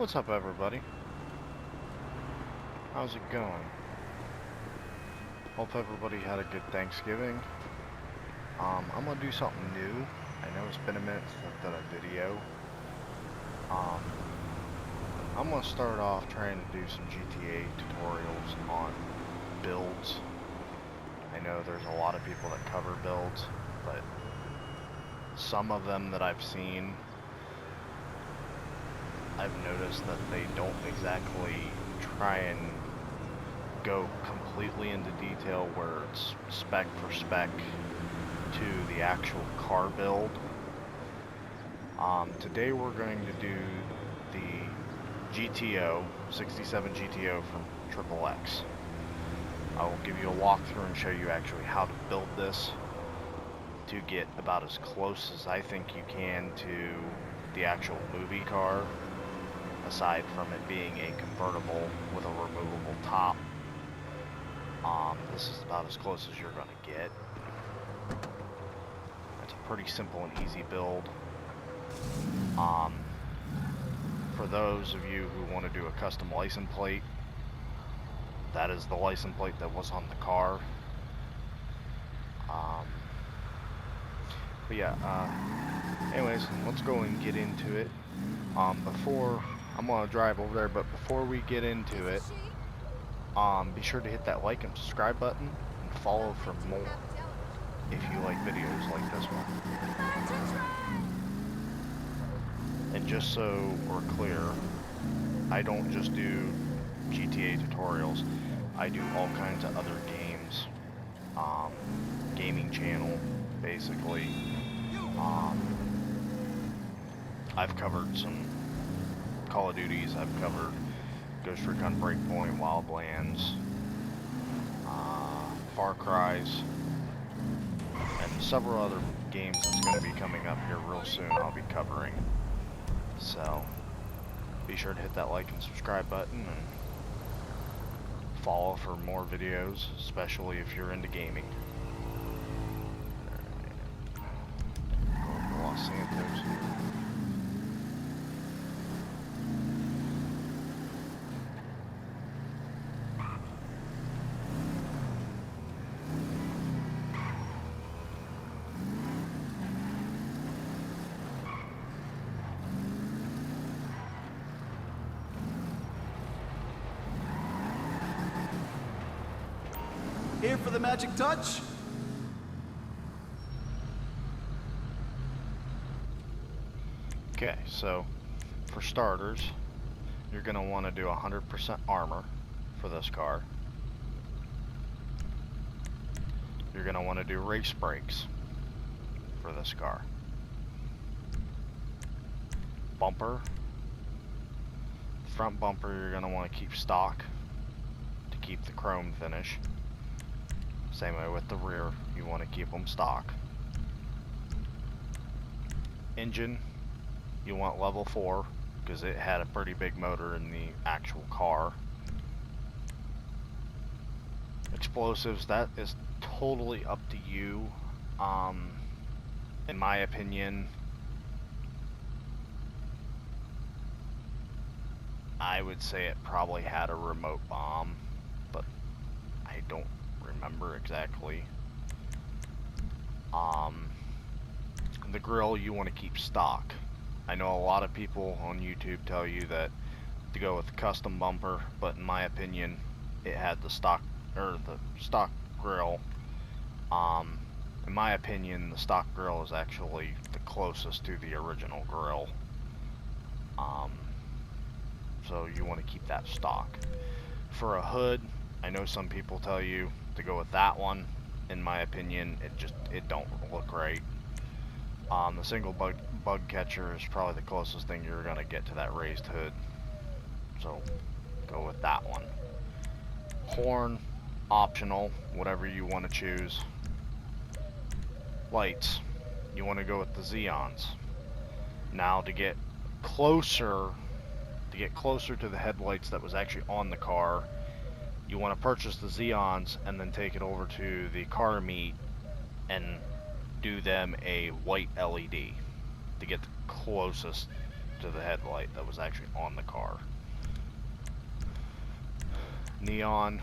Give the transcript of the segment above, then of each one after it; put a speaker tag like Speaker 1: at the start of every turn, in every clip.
Speaker 1: What's up, everybody? How's it going? Hope everybody had a good Thanksgiving. I'm gonna do something new. I know it's been a minute since I've done a video. I'm gonna start off trying to do some GTA tutorials on builds. I know there's a lot of people that cover builds, but some of them that I've seen, I've noticed that they don't exactly try and go completely into detail where it's spec for spec to the actual car build. Today we're going to do the GTO, 67 GTO from XXX. I will give you a walkthrough and show you actually how to build this to get about as close as I think you can to the actual movie car, aside from it being a convertible with a removable top. This is about as close as you're going to get. It's a pretty simple and easy build. For those of you who want to do a custom license plate, that is the license plate that was on the car. But yeah, anyways, let's go and get into it. Before, I'm going to drive over there, but before we get into it, be sure to hit that like and subscribe button and follow for more if you like videos like this one. And just so we're clear, I don't just do GTA tutorials. I do all kinds of other games, gaming channel basically. I've covered some Call of Duties, I've covered Ghost Recon Breakpoint, Wildlands, Far Cry's, and several other games that's going to be coming up here real soon I'll be covering. So be sure to hit that like and subscribe button and follow for more videos, especially if you're into gaming. Going to Los Santos here.
Speaker 2: Here for the magic touch?
Speaker 1: Okay, so for starters, you're going to want to do 100% armor for this car. You're going to want to do race brakes for this car. Bumper. Front bumper you're going to want to keep stock to keep the chrome finish. Same way with the rear, you want to keep them stock. Engine, you want level 4 because it had a pretty big motor in the actual car. Explosives, that is totally up to you. In my opinion, I would say it probably had a remote bomb, but I don't remember exactly. The grill you want to keep stock. I know a lot of people on YouTube tell you that to go with the custom bumper, but in my opinion it had the stock grill. In my opinion the stock grill is actually the closest to the original grill. So you want to keep that stock. For a hood, I know some people tell you to go with that one. In my opinion, it don't look right. The single bug catcher is probably the closest thing you're gonna get to that raised hood, so go with that one. Horn, optional, whatever you want to choose. Lights, you want to go with the Xeons. Now to get closer to the headlights that was actually on the car, you want to purchase the Xeons and then take it over to the car meet and do them a white LED to get the closest to the headlight that was actually on the car. Neon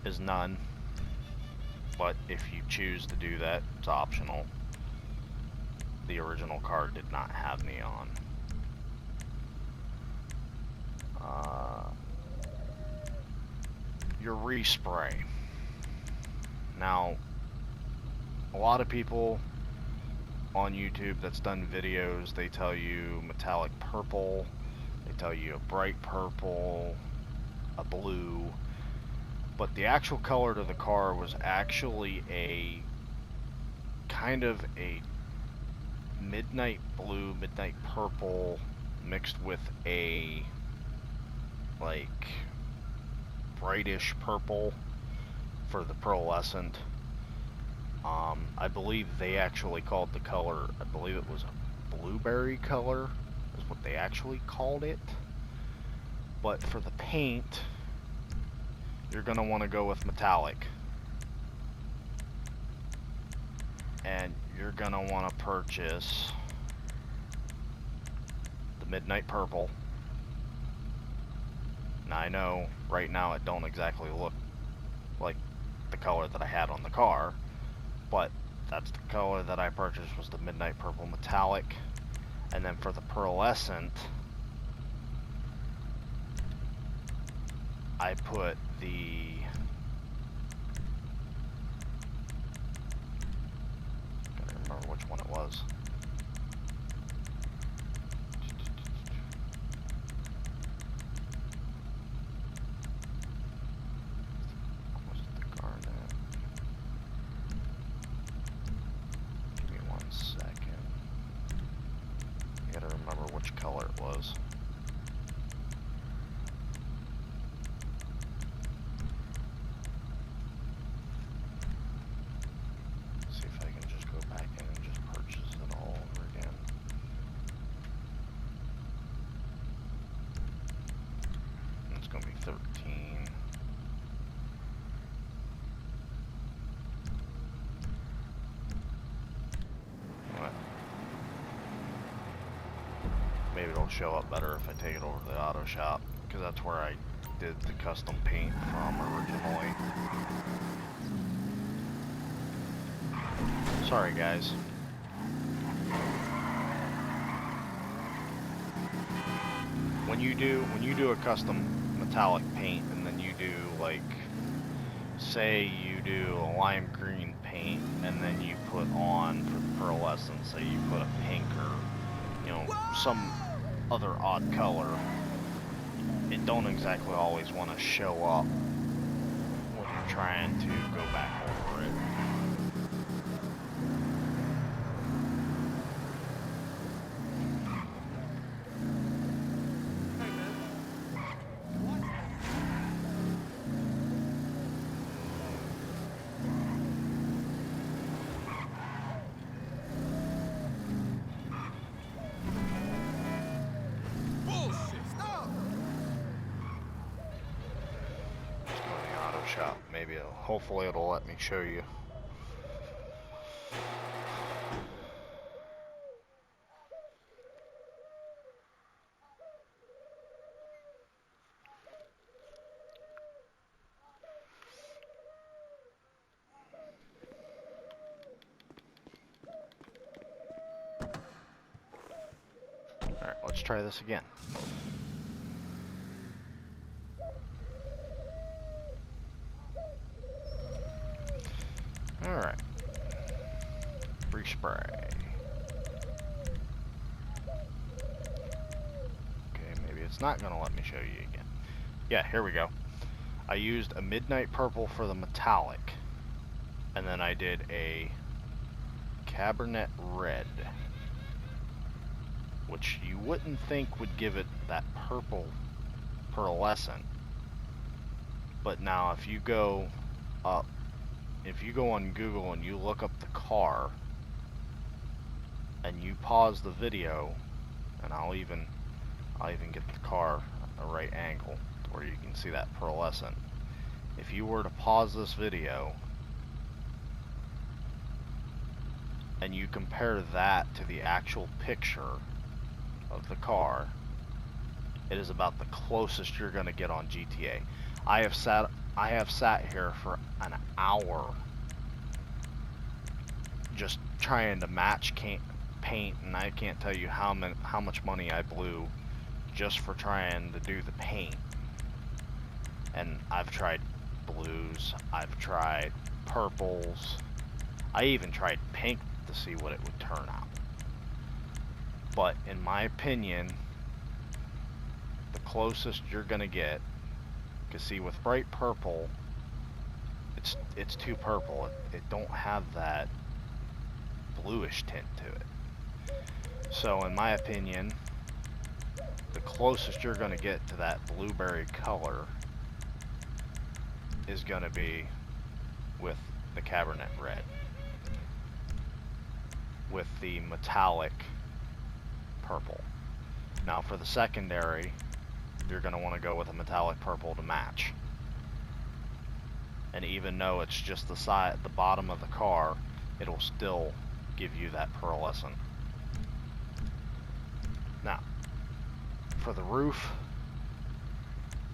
Speaker 1: is none, but if you choose to do that, it's optional. The original car did not have neon. Your respray. Now, a lot of people on YouTube that's done videos, they tell you metallic purple, they tell you a bright purple, a blue, but the actual color to the car was actually a kind of a midnight blue, midnight purple mixed with a like brightish purple for the pearlescent. I believe they actually called the color, I believe it was a blueberry color is what they actually called it. But for the paint, you're going to want to go with metallic. And you're going to want to purchase the midnight purple. Now I know right now it don't exactly look like the color that I had on the car, but that's the color that I purchased, was the midnight purple metallic. And then for the pearlescent, I put the gotta remember which one it was. Was it the garnet? Give me 1 second. I gotta remember which color it was. See if I can just go back in and just purchase it all over again. And it's gonna be 13. What? Maybe it'll show up better if I take it over to the auto shop, because that's where I did the custom paint from originally. Sorry guys. When you do a custom metallic paint, and then you do, like, say you do a lime green paint and then you put on for the pearlescent, say you put a pink or, you know, some other odd color, it don't exactly always want to show up when you're trying to go back over it. Shop. Maybe hopefully it'll let me show you. Alright, let's try this again. Alright. Free spray. Okay, maybe it's not gonna let me show you again. Yeah, here we go. I used a midnight purple for the metallic, and then I did a cabernet red, which you wouldn't think would give it that purple pearlescent. But now if you go up, if you go on Google and you look up the car and you pause the video, and I'll even get the car at the right angle where you can see that pearlescent. If you were to pause this video and you compare that to the actual picture, of the car, it is about the closest you're going to get on GTA. I have sat here for an hour just trying to match paint, and I can't tell you how much money I blew just for trying to do the paint. And I've tried blues, I've tried purples, I even tried pink to see what it would turn out. But in my opinion, the closest you're gonna get, because see, with bright purple, it's too purple. It don't have that bluish tint to it. So in my opinion, the closest you're gonna get to that blueberry color is gonna be with the Cabernet Red, with the metallic purple. Now for the secondary, you're going to want to go with a metallic purple to match. And even though it's just the bottom of the car, it'll still give you that pearlescent. Now, for the roof,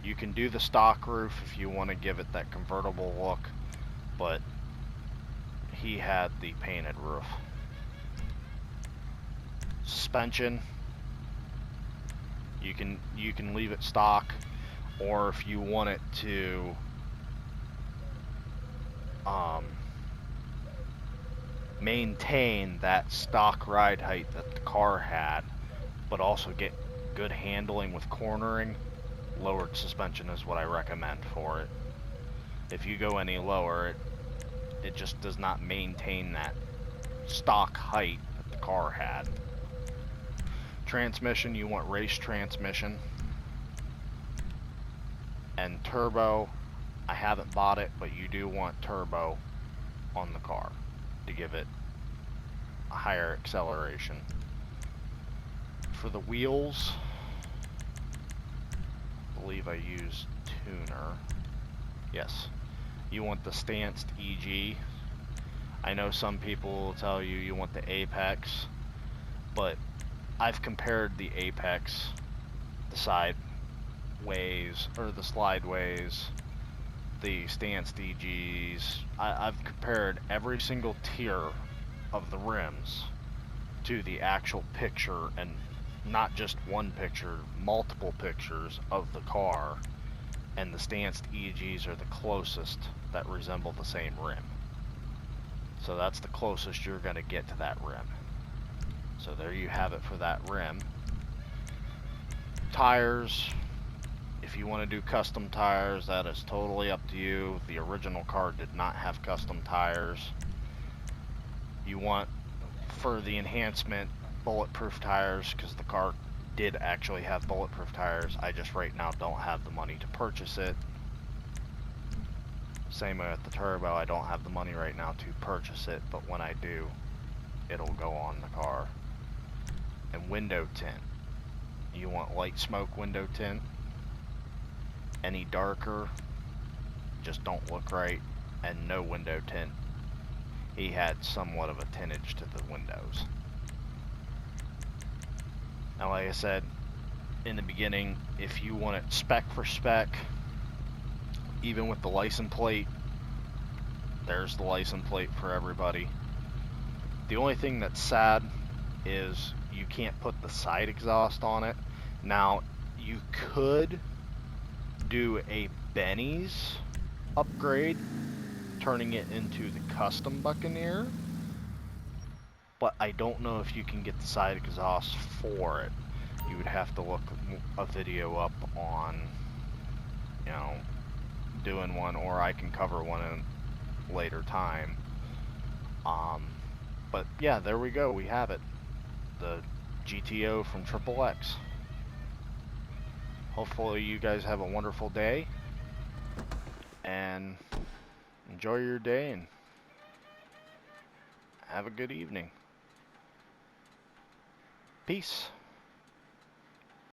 Speaker 1: you can do the stock roof if you want to give it that convertible look, but he had the painted roof. Suspension, you can leave it stock, or if you want it to maintain that stock ride height that the car had, but also get good handling with cornering, lowered suspension is what I recommend for it. If you go any lower, it just does not maintain that stock height that the car had. Transmission, you want race transmission. And turbo, I haven't bought it, but you do want turbo on the car to give it a higher acceleration. For the wheels, I believe I used tuner. Yes, you want the stanced EG. I know some people will tell you you want the Apex, but I've compared the Apex, the sideways, or the slideways, the stanced EGs. I've compared every single tier of the rims to the actual picture, and not just one picture, multiple pictures of the car, and the stanced EGs are the closest that resemble the same rim. So that's the closest you're going to get to that rim. So there you have it for that rim. Tires, if you want to do custom tires, that is totally up to you. The original car did not have custom tires. You want, for the enhancement, bulletproof tires, because the car did actually have bulletproof tires. I just right now don't have the money to purchase it. Same with the turbo, I don't have the money right now to purchase it, but when I do, it'll go on the car. And window tint, you want light smoke window tint. Any darker just don't look right, and no window tint. He had somewhat of a tintage to the windows. Now like I said in the beginning, if you want it spec for spec, even with the license plate, there's the license plate for everybody. The only thing that's sad is you can't put the side exhaust on it. Now, you could do a Benny's upgrade, turning it into the custom Buccaneer, but I don't know if you can get the side exhaust for it. You would have to look a video up on, you know, doing one, or I can cover one in a later time. But yeah, there we go, we have it. The GTO from XXX. Hopefully you guys have a wonderful day, and enjoy your day, and have a good evening. Peace.